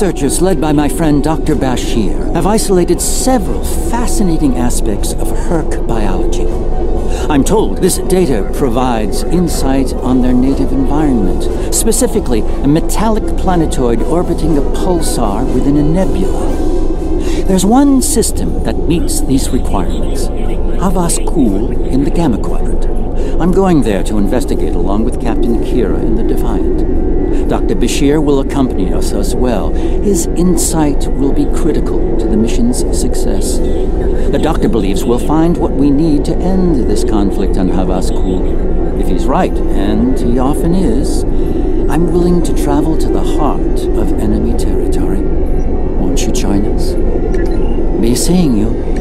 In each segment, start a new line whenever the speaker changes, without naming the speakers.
researchers led by my friend Dr. Bashir have isolated several fascinating aspects of Hur'q biology. I'm told this data provides insight on their native environment, specifically a metallic planetoid orbiting a pulsar within a nebula. There's one system that meets these requirements, Havas Kul in the Gamma Quadrant. I'm going there to investigate along with Captain Kira in the Defiant. Dr. Bashir will accompany us as well. His insight will be critical to the mission's success. The doctor believes we'll find what we need to end this conflict on Havas Kul. If he's right, and he often is, I'm willing to travel to the heart of enemy territory. Won't you join us? Be seeing you.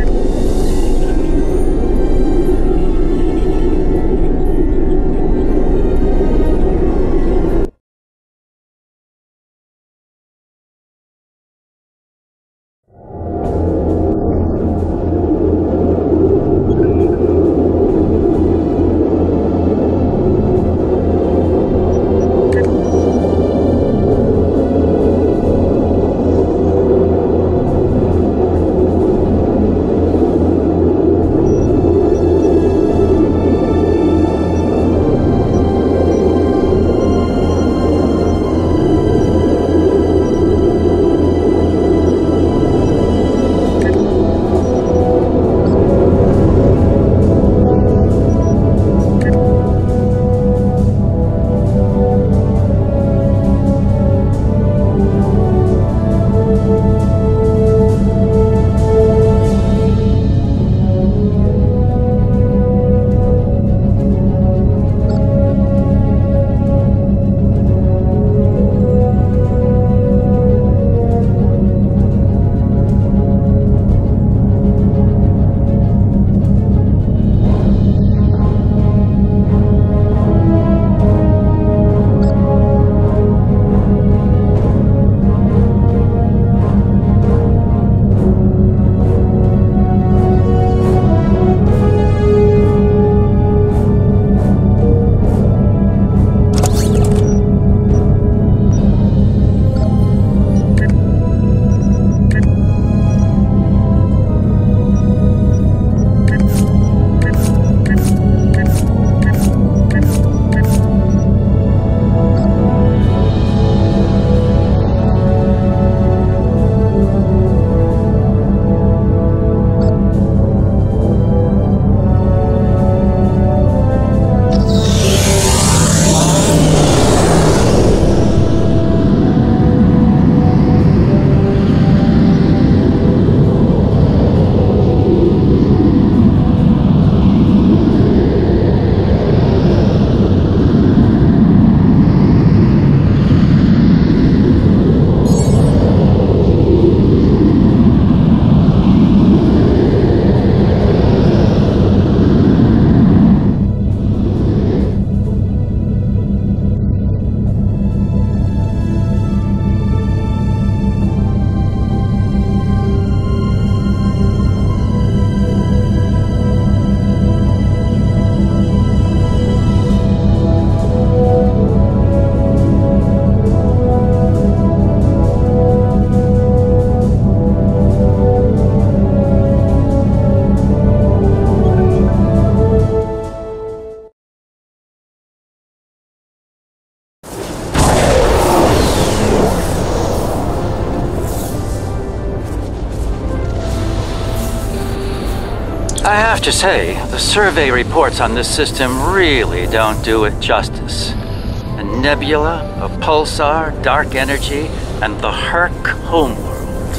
I have to say, the survey reports on this system really don't do it justice. A nebula, a pulsar, dark energy, and the Hur'q homeworld.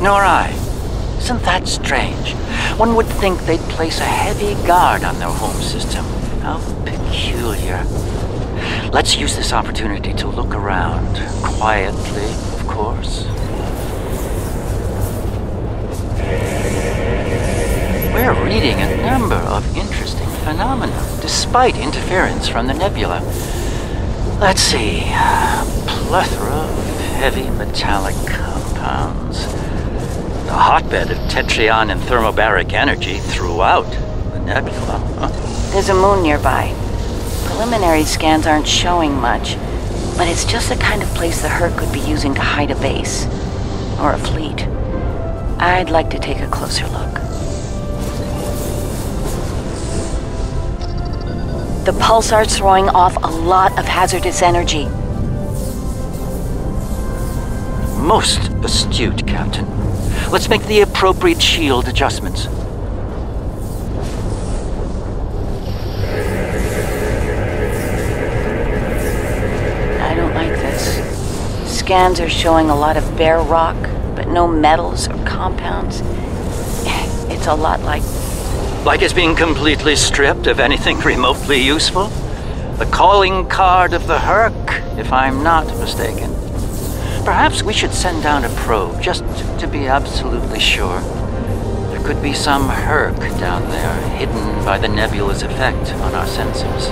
Nor I. Isn't that strange? One would think they'd place a heavy guard on their home system. How peculiar. Let's use this opportunity to look around. Quietly, of course. We're reading a number of interesting phenomena, despite interference from the nebula. Let's see. A plethora of heavy metallic compounds. A hotbed of tetrion and thermobaric energy throughout the nebula.
There's a moon nearby. Preliminary scans aren't showing much. But it's just the kind of place the Hur'q could be using to hide a base. Or a fleet. I'd like to take a closer look. The pulsar's throwing off a lot of hazardous energy.
Most astute, Captain. Let's make the appropriate shield adjustments.
I don't like this. Scans are showing a lot of bare rock, but no metals or compounds. It's a lot like...
Like it's being completely stripped of anything remotely useful? The calling card of the Hur'q, if I'm not mistaken. Perhaps we should send down a probe, just to be absolutely sure. There could be some Hur'q down there, hidden by the nebula's effect on our sensors.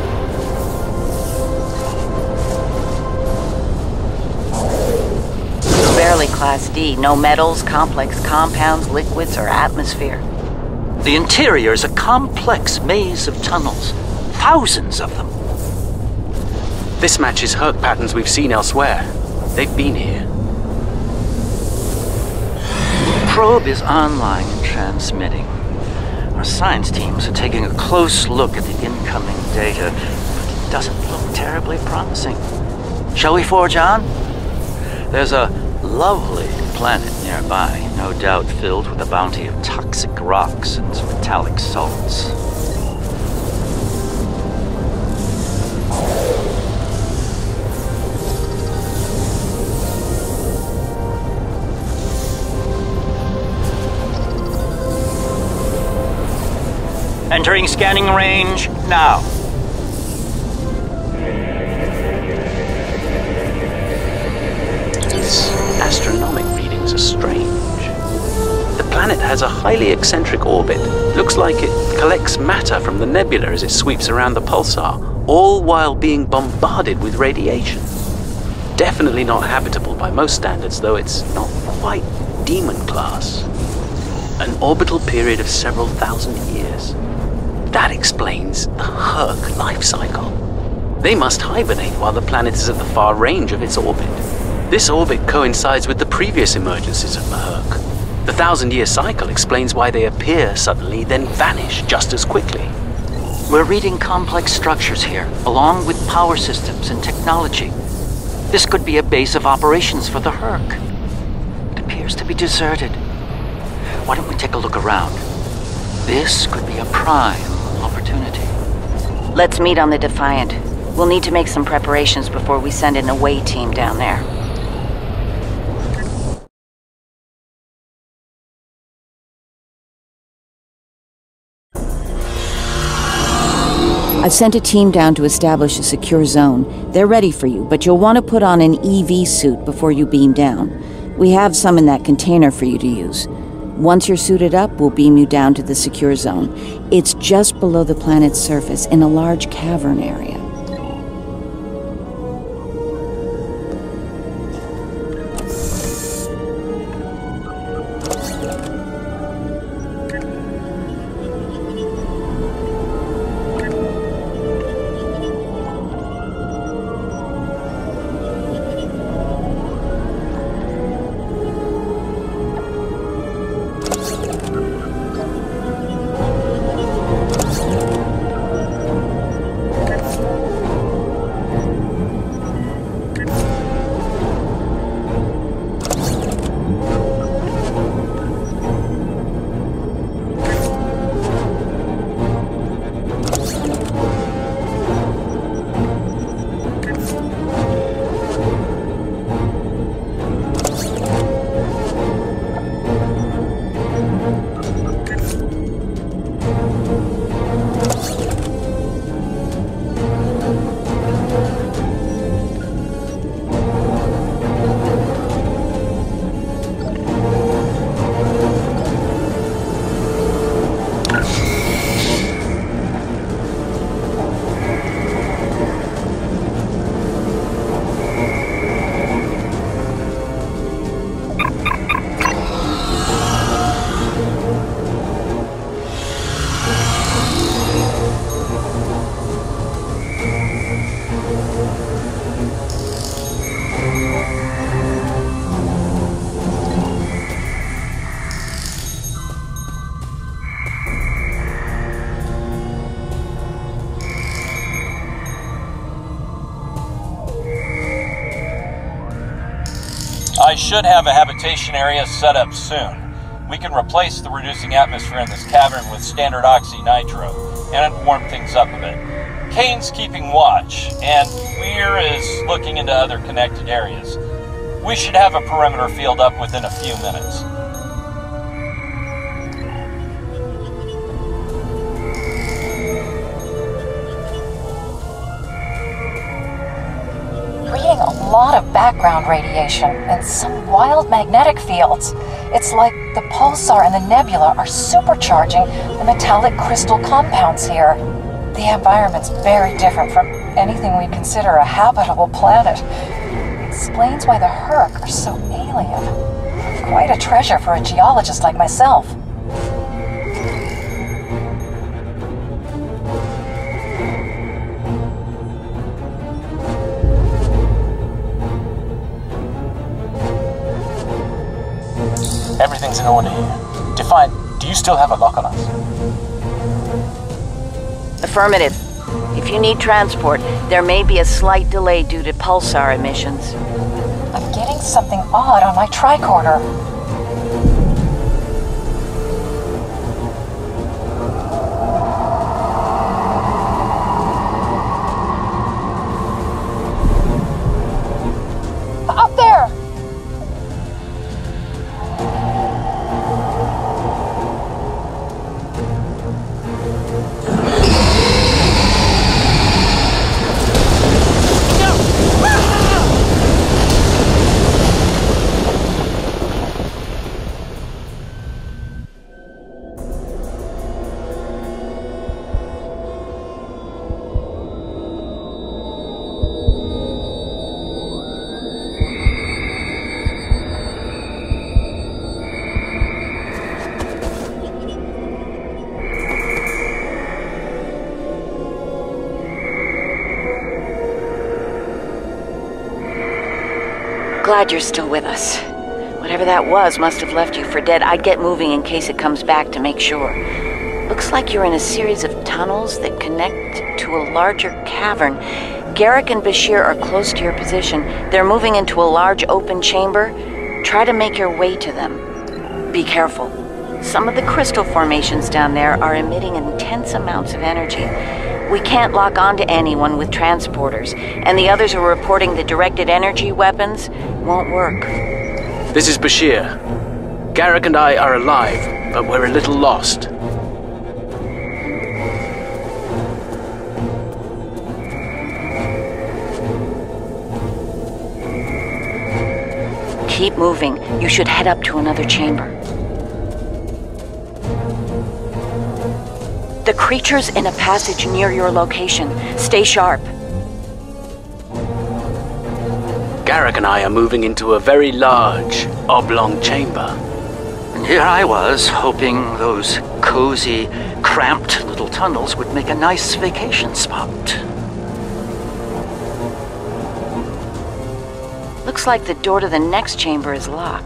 Barely Class D. No metals, complex compounds, liquids, or atmosphere.
The interior is a complex maze of tunnels. Thousands of them.
This matches Hur'q patterns we've seen elsewhere. They've been here.
The probe is online and transmitting. Our science teams are taking a close look at the incoming data, but it doesn't look terribly promising. Shall we forge on? There's a lovely planet nearby, no doubt filled with a bounty of toxic rocks and metallic salts. Entering scanning range now.
These astronomic readings are strange. The planet has a highly eccentric orbit. Looks like it collects matter from the nebula as it sweeps around the pulsar, all while being bombarded with radiation. Definitely not habitable by most standards, though it's not quite demon class. An orbital period of several thousand years. That explains the Hur'q life cycle. They must hibernate while the planet is at the far range of its orbit. This orbit coincides with the previous emergences of the Hur'q. The 1,000-year cycle explains why they appear suddenly, then vanish just as quickly.
We're reading complex structures here, along with power systems and technology. This could be a base of operations for the Hur'q. It appears to be deserted. Why don't we take a look around? This could be a prime opportunity.
Let's meet on the Defiant. We'll need to make some preparations before we send an away team down there. I've sent a team down to establish a secure zone. They're ready for you, but you'll want to put on an EV suit before you beam down. We have some in that container for you to use. Once you're suited up, we'll beam you down to the secure zone. It's just below the planet's surface in a large cavern area.
I should have a habitation area set up soon. We can replace the reducing atmosphere in this cavern with standard oxy-nitro, and warm things up a bit. Kane's keeping watch, and Weir is looking into other connected areas. We should have a perimeter field up within a few minutes.
Reading a lot of background radiation and some wild magnetic fields. It's like the pulsar and the nebula are supercharging the metallic crystal compounds here. The environment's very different from anything we consider a habitable planet. Explains why the Hur'q are so alien. Quite a treasure for a geologist like myself.
Everything's in order here. Defiant, do you still have a lock on us?
Affirmative. If you need transport, there may be a slight delay due to pulsar emissions.
I'm getting something odd on my tricorder. Up there!
Glad you're still with us. Whatever that was must have left you for dead. I'd get moving in case it comes back to make sure. Looks like you're in a series of tunnels that connect to a larger cavern. Garak and Bashir are close to your position. They're moving into a large open chamber. Try to make your way to them. Be careful. Some of the crystal formations down there are emitting intense amounts of energy. We can't lock onto anyone with transporters, and the others are reporting that directed energy weapons won't work.
This is Bashir. Garak and I are alive, but we're a little lost.
Keep moving. You should head up to another chamber. The creature's in a passage near your location. Stay sharp.
Garak and I are moving into a very large, oblong chamber.
And here I was, hoping those cozy, cramped little tunnels would make a nice vacation spot.
Looks like the door to the next chamber is locked.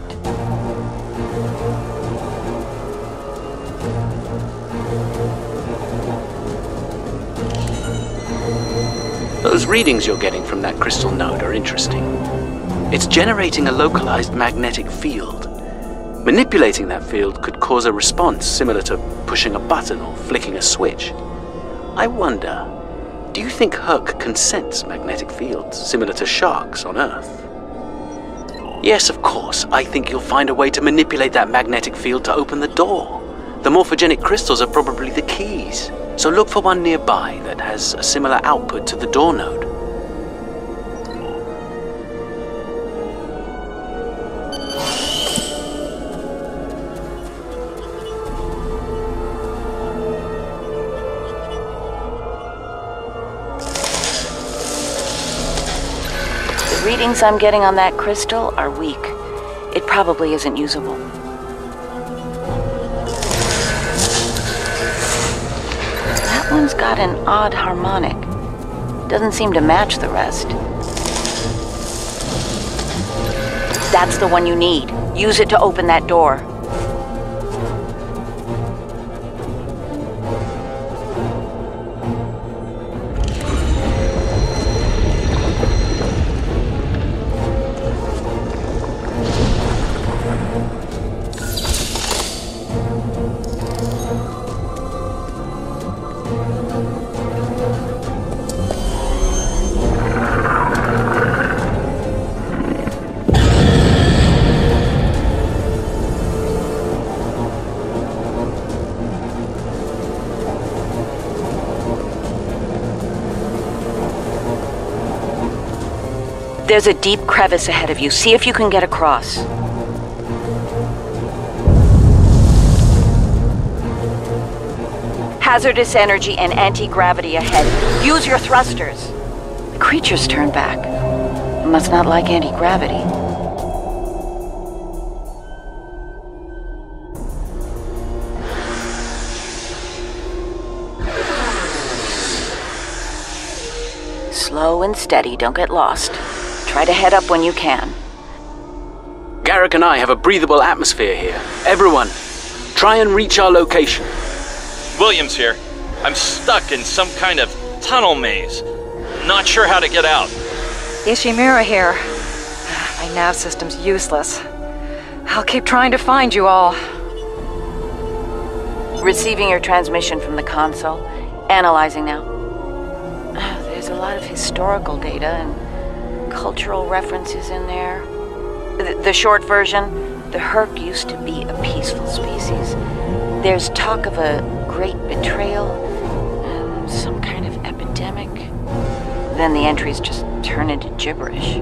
Those readings you're getting from that crystal node are interesting. It's generating a localized magnetic field. Manipulating that field could cause a response similar to pushing a button or flicking a switch. I wonder, do you think Hur'q can sense magnetic fields similar to sharks on Earth? Yes, of course. I think you'll find a way to manipulate that magnetic field to open the door. The morphogenic crystals are probably the keys. So look for one nearby that has a similar output to the door node.
The readings I'm getting on that crystal are weak. It probably isn't usable. That one's got an odd harmonic. Doesn't seem to match the rest. That's the one you need. Use it to open that door. There's a deep crevice ahead of you. See if you can get across. Hazardous energy and anti-gravity ahead. Use your thrusters. The creature's turned back. It must not like anti-gravity. Slow and steady, don't get lost. Try to head up when you can.
Garak and I have a breathable atmosphere here. Everyone, try and reach our location.
Williams here. I'm stuck in some kind of tunnel maze. Not sure how to get out.
Ishimura here. My nav system's useless. I'll keep trying to find you all.
Receiving your transmission from the console. Analyzing now. There's a lot of historical data and cultural references in there. The short version, the Hur'q used to be a peaceful species. There's talk of a great betrayal and some kind of epidemic. Then the entries just turn into gibberish.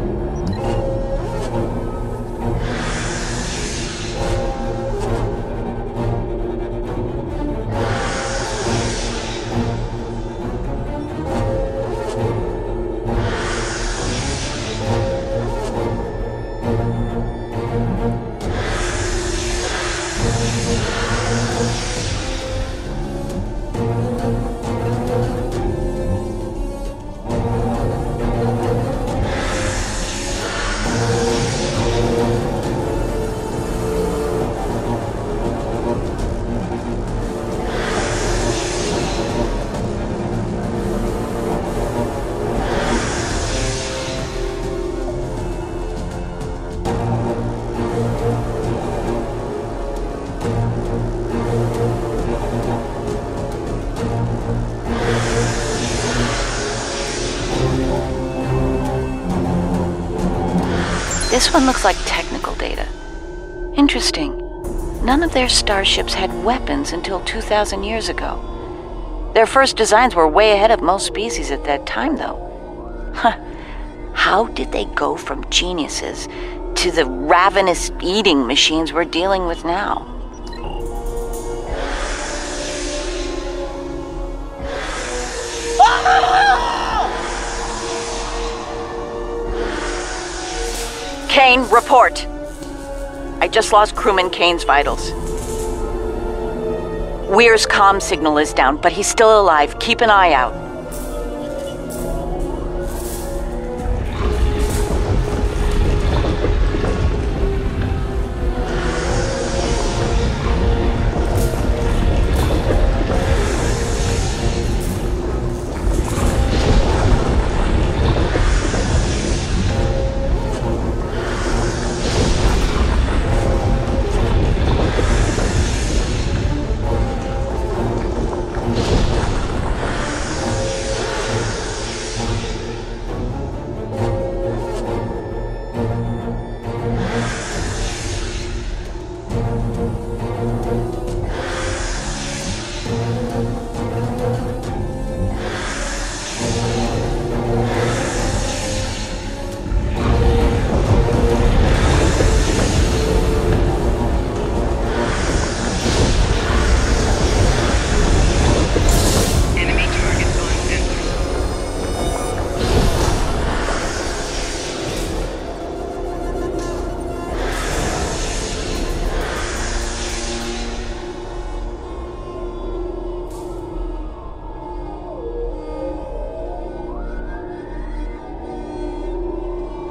This one looks like technical data. Interesting. None of their starships had weapons until 2,000 years ago. Their first designs were way ahead of most species at that time, though. Huh. How did they go from geniuses to the ravenous eating machines we're dealing with now? Kane, report. I just lost crewman Kane's vitals. Weir's comm signal is down, but he's still alive. Keep an eye out.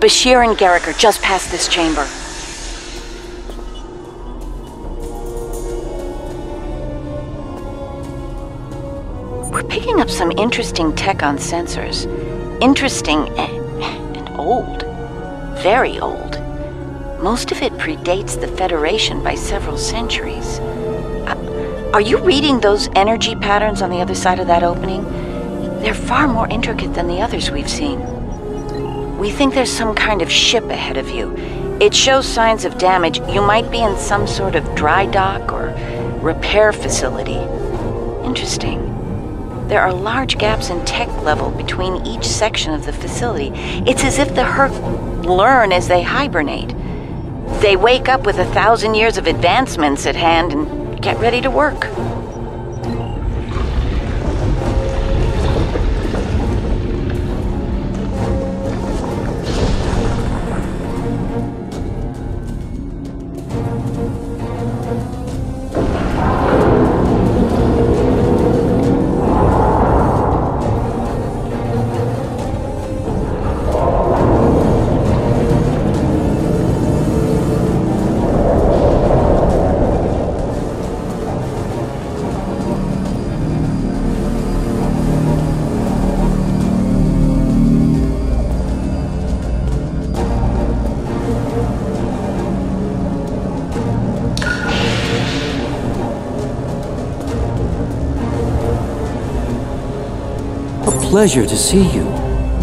Bashir and Garak are just past this chamber. We're picking up some interesting tech on sensors. Interesting and old. Very old. Most of it predates the Federation by several centuries. Are you reading those energy patterns on the other side of that opening? They're far more intricate than the others we've seen. We think there's some kind of ship ahead of you. It shows signs of damage. You might be in some sort of dry dock or repair facility. Interesting. There are large gaps in tech level between each section of the facility. It's as if the Hur'q learn as they hibernate. They wake up with 1,000 years of advancements at hand and get ready to work.
Pleasure to see you.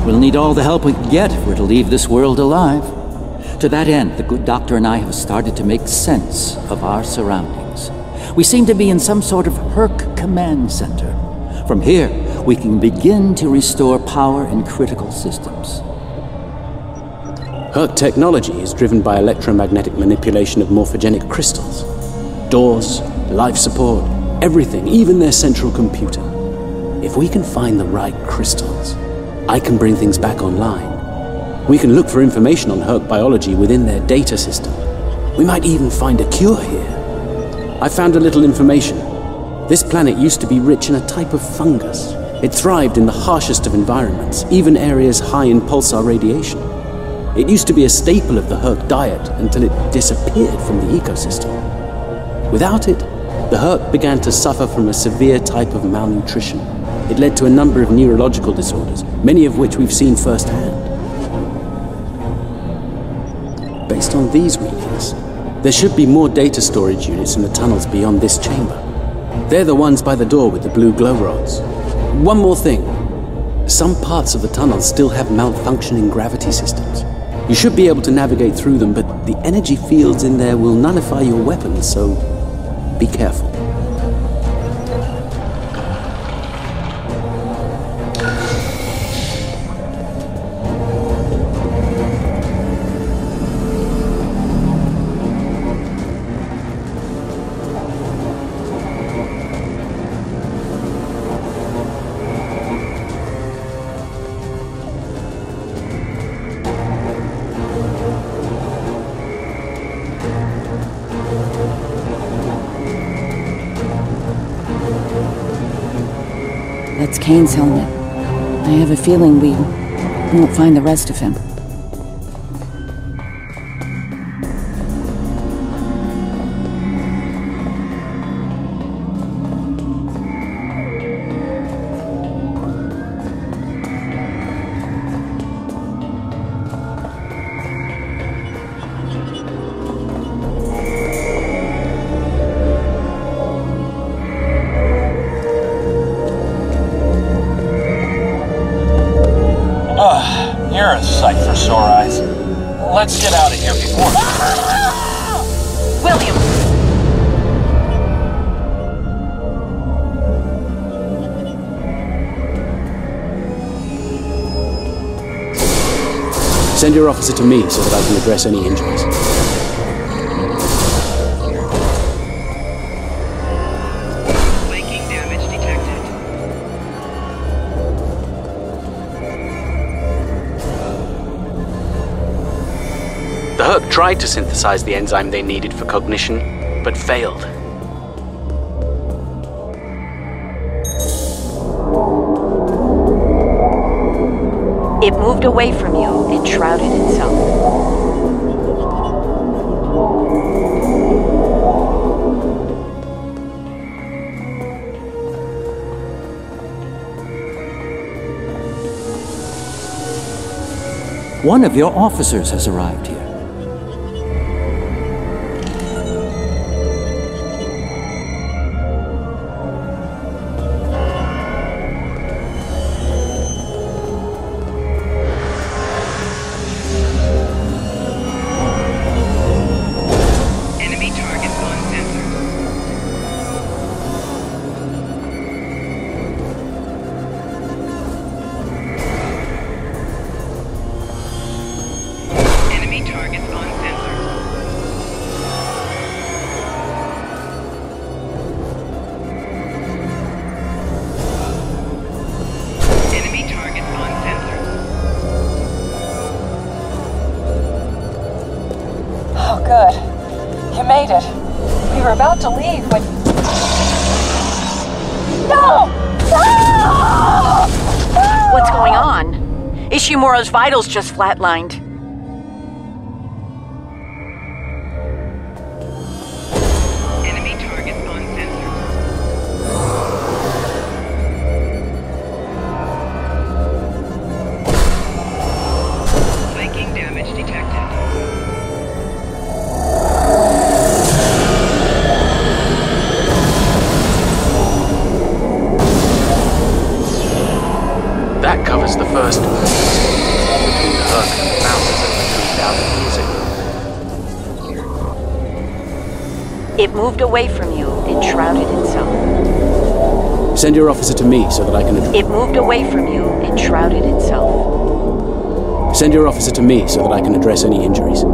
We'll need all the help we can get if we're to leave this world alive. To that end, the good doctor and I have started to make sense of our surroundings. We seem to be in some sort of Hur'q command center. From here, we can begin to restore power in critical systems.
Hur'q technology is driven by electromagnetic manipulation of morphogenic crystals. Doors, life support, everything, even their central computer. If we can find the right crystals, I can bring things back online. We can look for information on Hur'q biology within their data system. We might even find a cure here. I found a little information. This planet used to be rich in a type of fungus. It thrived in the harshest of environments, even areas high in pulsar radiation. It used to be a staple of the Hur'q diet until it disappeared from the ecosystem. Without it, the Hur'q began to suffer from a severe type of malnutrition. It led to a number of neurological disorders, many of which we've seen firsthand. Based on these readings, there should be more data storage units in the tunnels beyond this chamber. They're the ones by the door with the blue glow rods. One more thing. Some parts of the tunnels still have malfunctioning gravity systems. You should be able to navigate through them, but the energy fields in there will nullify your weapons, so be careful.
That's Kane's helmet. I have a feeling we won't find the rest of him.
You're a sight for sore eyes. Let's get out of here before...
William!
Send your officer to me so that I can address any injuries.
The Hur'q tried to synthesize the enzyme they needed for cognition, but failed.
It moved away from you and shrouded itself.
One of your officers has arrived here.
Good. You made it. We were about to leave when... No! No!
What's going on? Ishimura's vitals just flatlined.
Enemy targets on sensors. Flanking damage detected.
That covers the first between the Hur'q and the founders over 3,000 years ago.
It moved away from you, enshrouded itself.
Send your officer to me so that I can...
It moved away from you, enshrouded itself.
Send your officer to me so that I can address any injuries.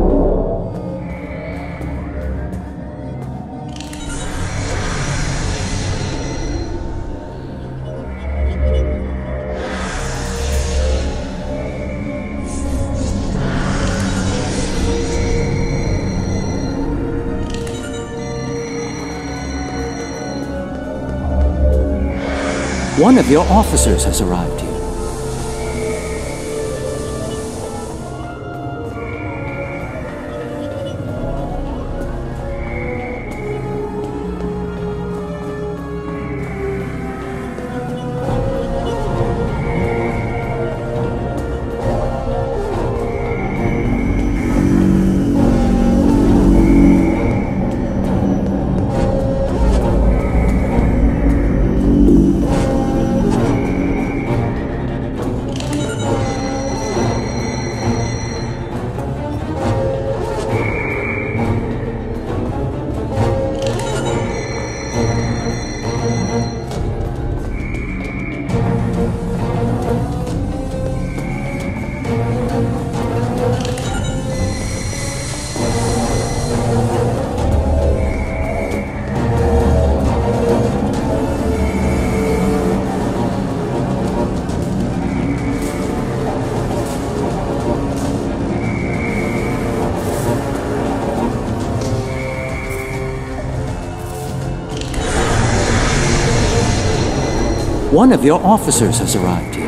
One of your officers has arrived here. One of your officers has arrived here.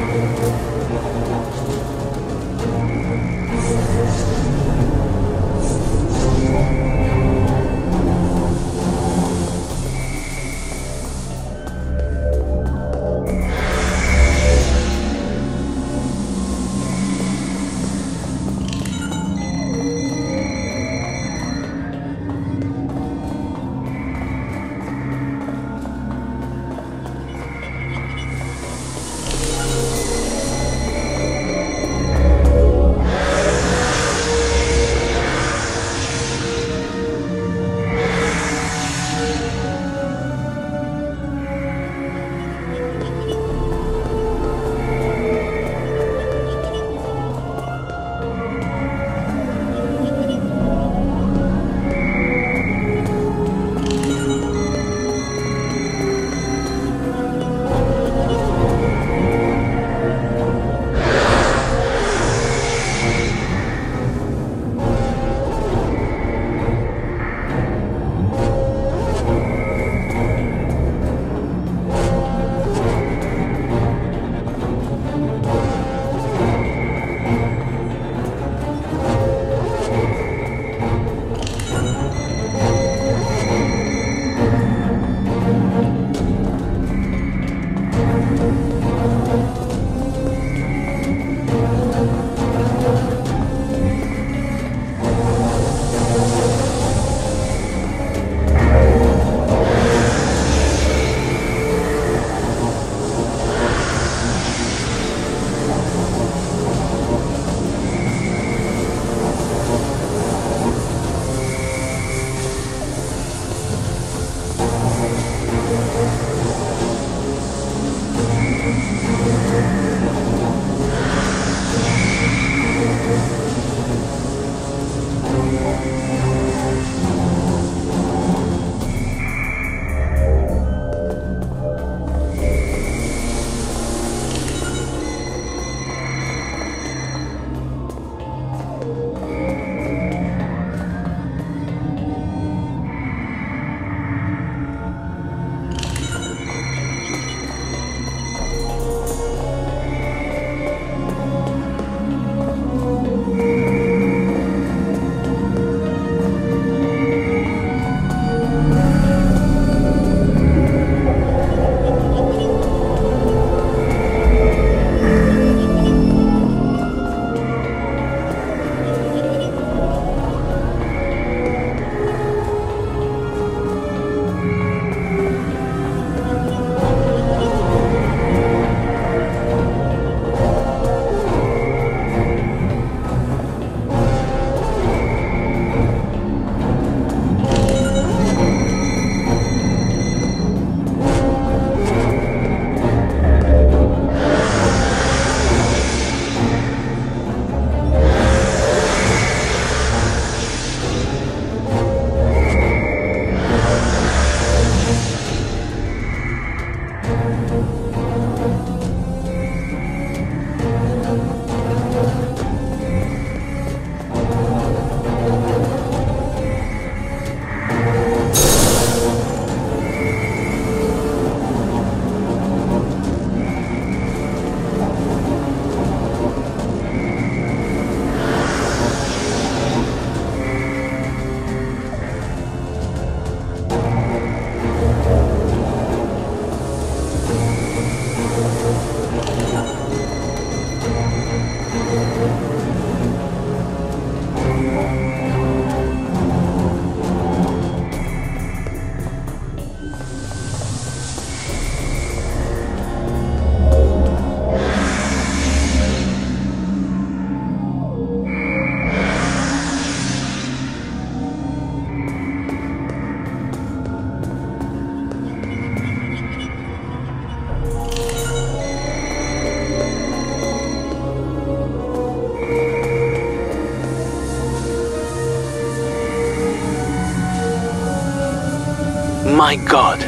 My god.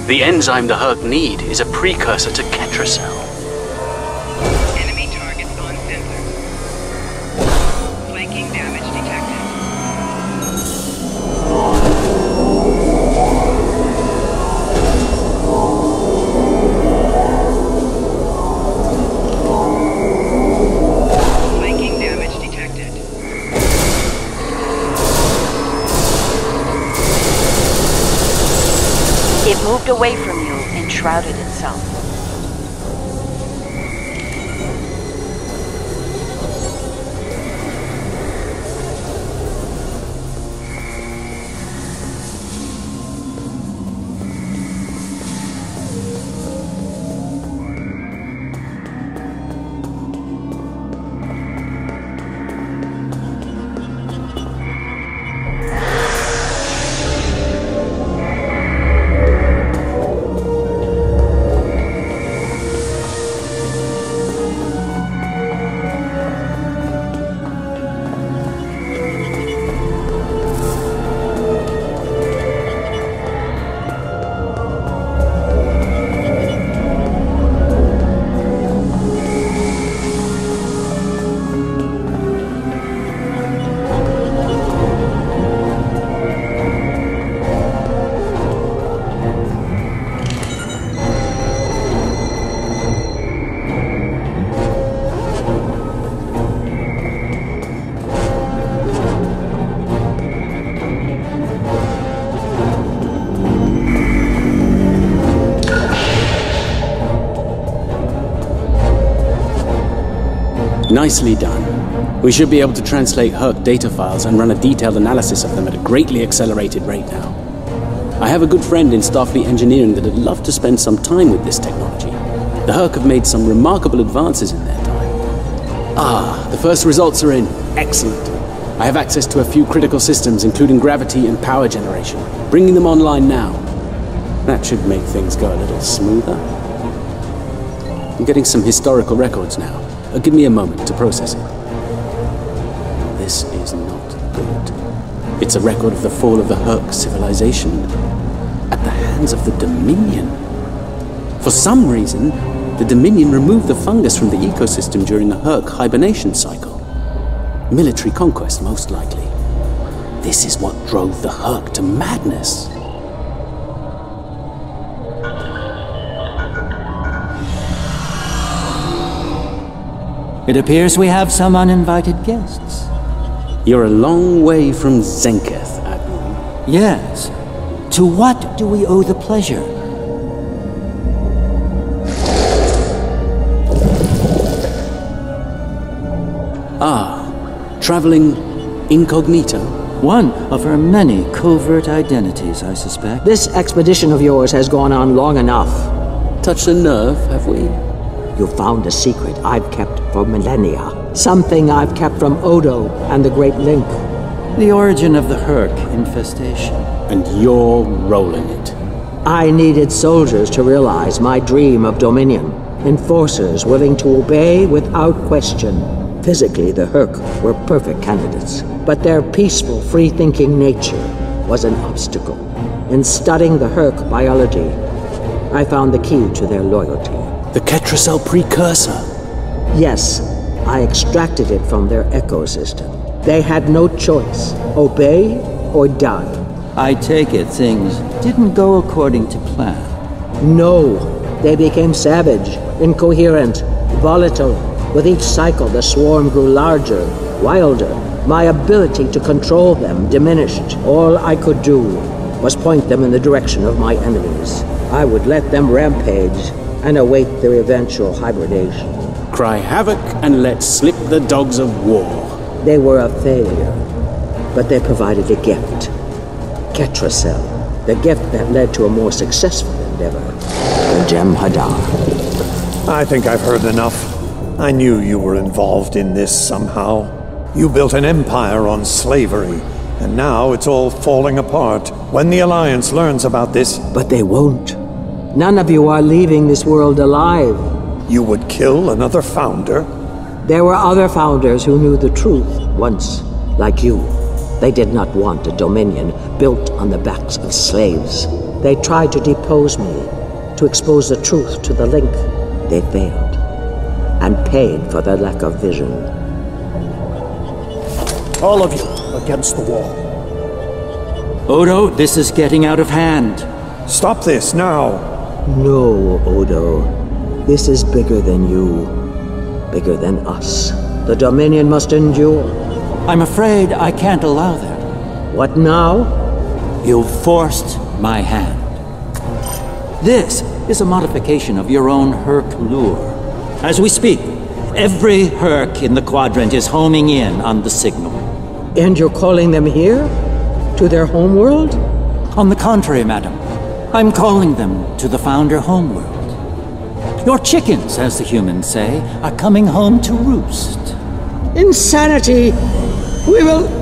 The enzyme the Hur'q need is a precursor to Ketracel.
Enemy targets on sensor. Flanking damage detected. Flanking damage detected.
It moved away from you and shrouded itself.
Nicely done. We should be able to translate Hur'q data files and run a detailed analysis of them at a greatly accelerated rate now. I have a good friend in Starfleet Engineering that would love to spend some time with this technology. The Hur'q have made some remarkable advances in their time. The first results are in. Excellent. I have access to a few critical systems, including gravity and power generation. Bringing them online now. That should make things go a little smoother. I'm getting some historical records now. Give me a moment to process it. This is not good. It's a record of the fall of the Hur'q civilization at the hands of the Dominion. For some reason, the Dominion removed the fungus from the ecosystem during the Hur'q hibernation cycle. Military conquest, most likely. This is what drove the Hur'q to madness.
It appears we have some uninvited guests.
You're a long way from Zenketh, Admiral.
Yes. To what do we owe the pleasure?
Traveling incognito.
One of her many covert identities, I suspect.
This expedition of yours has gone on long enough.
Touched a nerve, have we?
You found a secret I've kept for millennia. Something I've kept from Odo and the Great Link.
The origin of the Hur'q infestation.
And you're rolling it.
I needed soldiers to realize my dream of dominion. Enforcers willing to obey without question. Physically, the Hur'q were perfect candidates, but their peaceful, free-thinking nature was an obstacle. In studying the Hur'q biology, I found the key to their loyalty.
The Ketracel precursor?
Yes, I extracted it from their ecosystem. They had no choice. Obey or die.
I take it things didn't go according to plan.
No, they became savage, incoherent, volatile. With each cycle, the swarm grew larger, wilder. My ability to control them diminished. All I could do was point them in the direction of my enemies. I would let them rampage and await their eventual hibernation.
Cry havoc and let slip the dogs of war.
They were a failure, but they provided a gift. Ketracel, the gift that led to a more successful endeavor. The Jem'Hadar.
I think I've heard enough. I knew you were involved in this somehow. You built an empire on slavery, and now it's all falling apart. When the Alliance learns about this...
But they won't. None of you are leaving this world alive.
You would kill another founder?
There were other founders who knew the truth once, like you. They did not want a dominion built on the backs of slaves. They tried to depose me, to expose the truth to the link. They failed, and paid for their lack of vision.
All of you against the wall.
Odo, this is getting out of hand.
Stop this now.
No, Odo. This is bigger than you. Bigger than us. The Dominion must endure.
I'm afraid I can't allow that.
What now?
You've forced my hand. This is a modification of your own Hur'q lure. As we speak, every Hur'q in the quadrant is homing in on the signal.
And you're calling them here? To their homeworld?
On the contrary, madam. I'm calling them to the Founder homeworld. Your chickens, as the humans say, are coming home to roost.
Insanity! We will...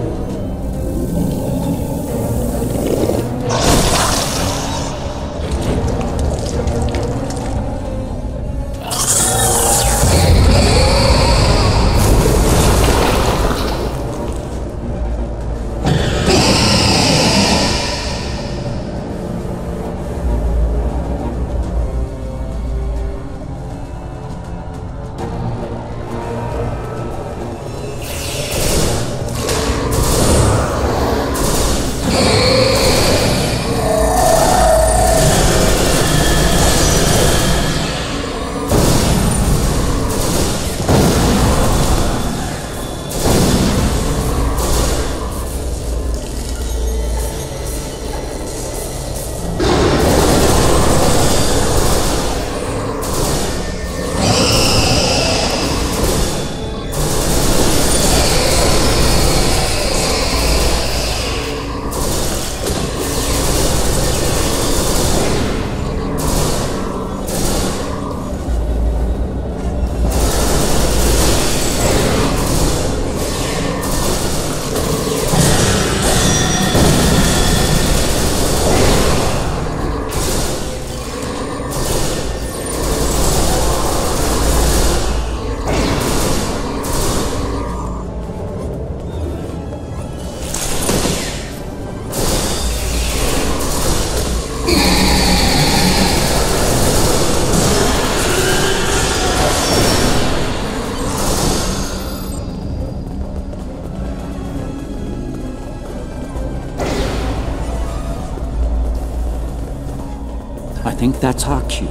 I think that's our cue.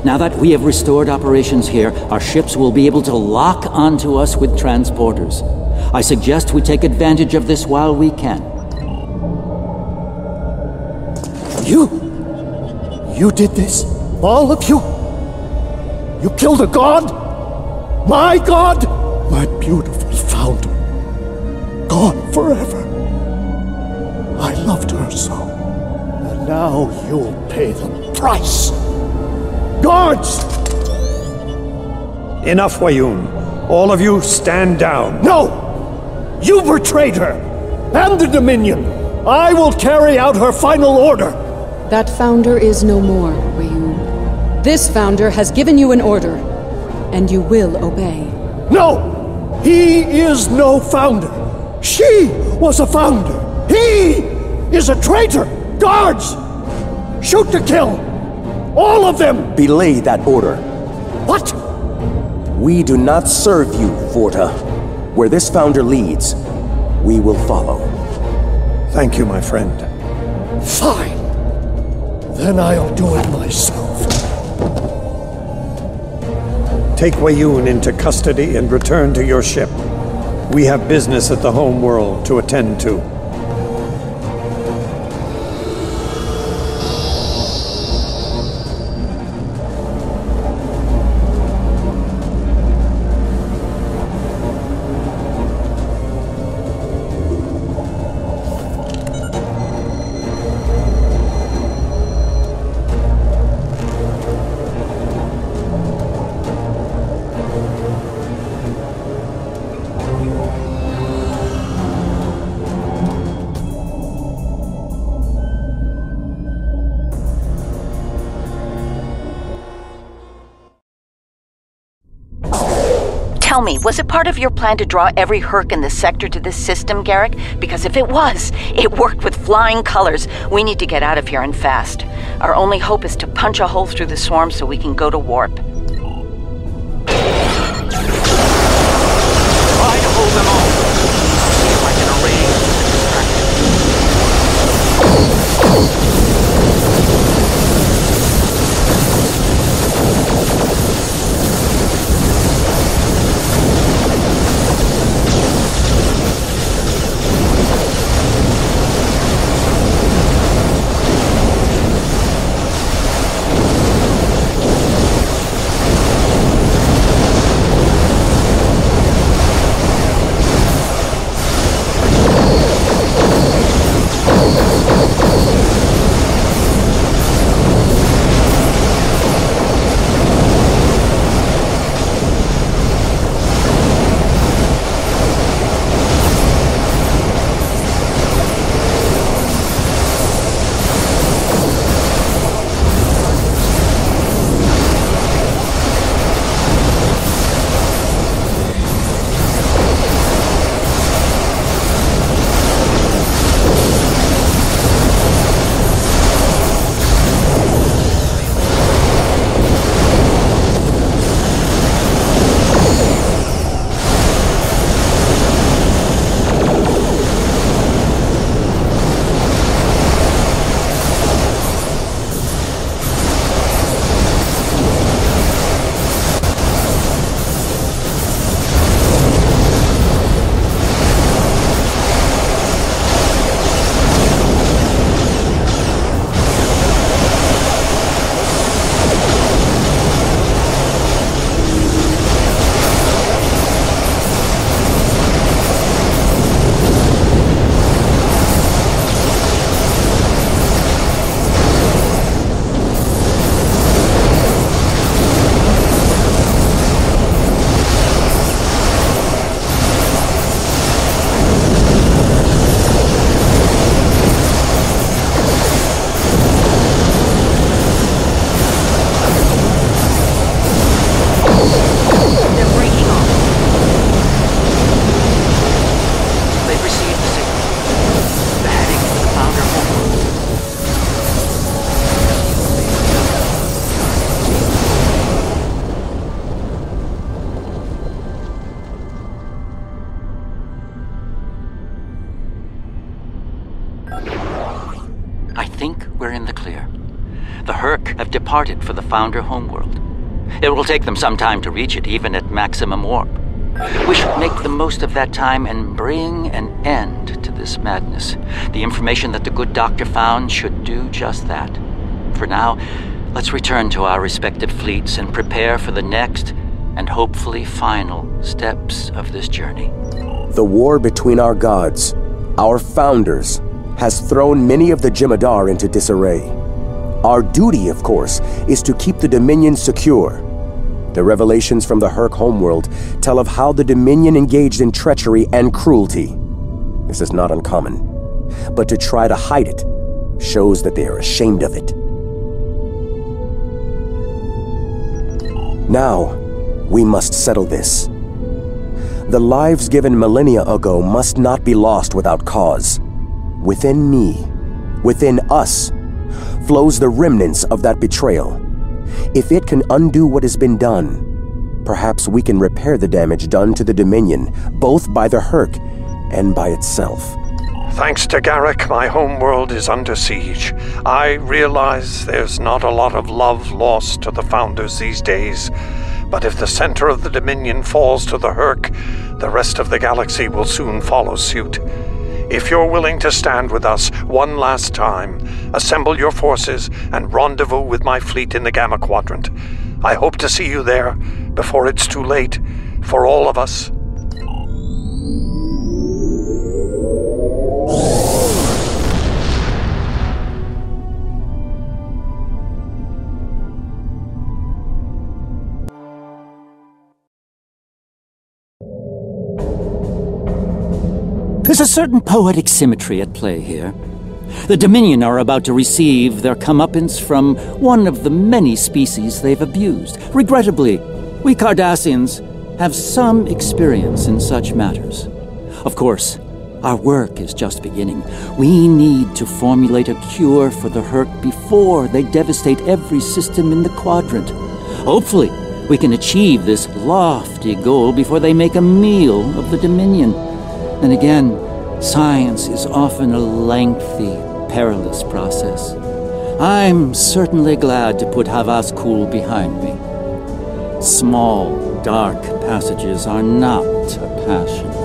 Now that we have restored operations here, our ships will be able to lock onto us with transporters. I suggest we take advantage of this while we can.
You did this? All of you? You killed a god? My god? My beautiful founder. Gone forever. I loved her so. And now you'll pay the price. Guards! Enough, Wayun. All of you stand down. No! You betrayed her! And the Dominion! I will carry out her final order!
That founder is no more, Wayun. This founder has given you an order, and you will obey.
No! He is no founder! She was a founder! He is a traitor! Guards! Shoot to kill! All of them!
Belay that order.
What?
We do not serve you, Vorta. Where this founder leads, we will follow.
Thank you, my friend. Fine. Then I'll do it myself. Take Wayun into custody and return to your ship. We have business at the homeworld to attend to.
Tell me, was it part of your plan to draw every Hur'q in the sector to this system, Garak? Because if it was, it worked with flying colors. We need to get out of here and fast. Our only hope is to punch a hole through the swarm so we can go to warp.
Try to hold them off. See if I can arrange the distraction. I think we're in the clear. The Hur'q have departed for the Founder homeworld. It will take them some time to reach it, even at maximum warp. We should make the most of that time and bring an end to this madness. The information that the good doctor found should do just that. For now, let's return to our respective fleets and prepare for the next and hopefully final steps of this journey.
The war between our gods, our founders, has thrown many of the Jem'Hadar into disarray. Our duty, of course, is to keep the Dominion secure. The revelations from the Hur'q homeworld tell of how the Dominion engaged in treachery and cruelty. This is not uncommon, but to try to hide it shows that they are ashamed of it. Now, we must settle this. The lives given millennia ago must not be lost without cause. Within me, within us, flows the remnants of that betrayal. If it can undo what has been done, perhaps we can repair the damage done to the Dominion, both by the Hur'q and by itself.
Thanks to Garak, my homeworld is under siege. I realize there's not a lot of love lost to the Founders these days, but if the center of the Dominion falls to the Hur'q, the rest of the galaxy will soon follow suit. If you're willing to stand with us one last time, assemble your forces and rendezvous with my fleet in the Gamma Quadrant. I hope to see you there before it's too late for all of us.
There's a certain poetic symmetry at play here. The Dominion are about to receive their comeuppance from one of the many species they've abused. Regrettably, we Cardassians have some experience in such matters. Of course, our work is just beginning. We need to formulate a cure for the Hur'q before they devastate every system in the quadrant. Hopefully, we can achieve this lofty goal before they make a meal of the Dominion. And again, science is often a lengthy, perilous process. I'm certainly glad to put Havas Kul behind me. Small, dark passages are not a passion.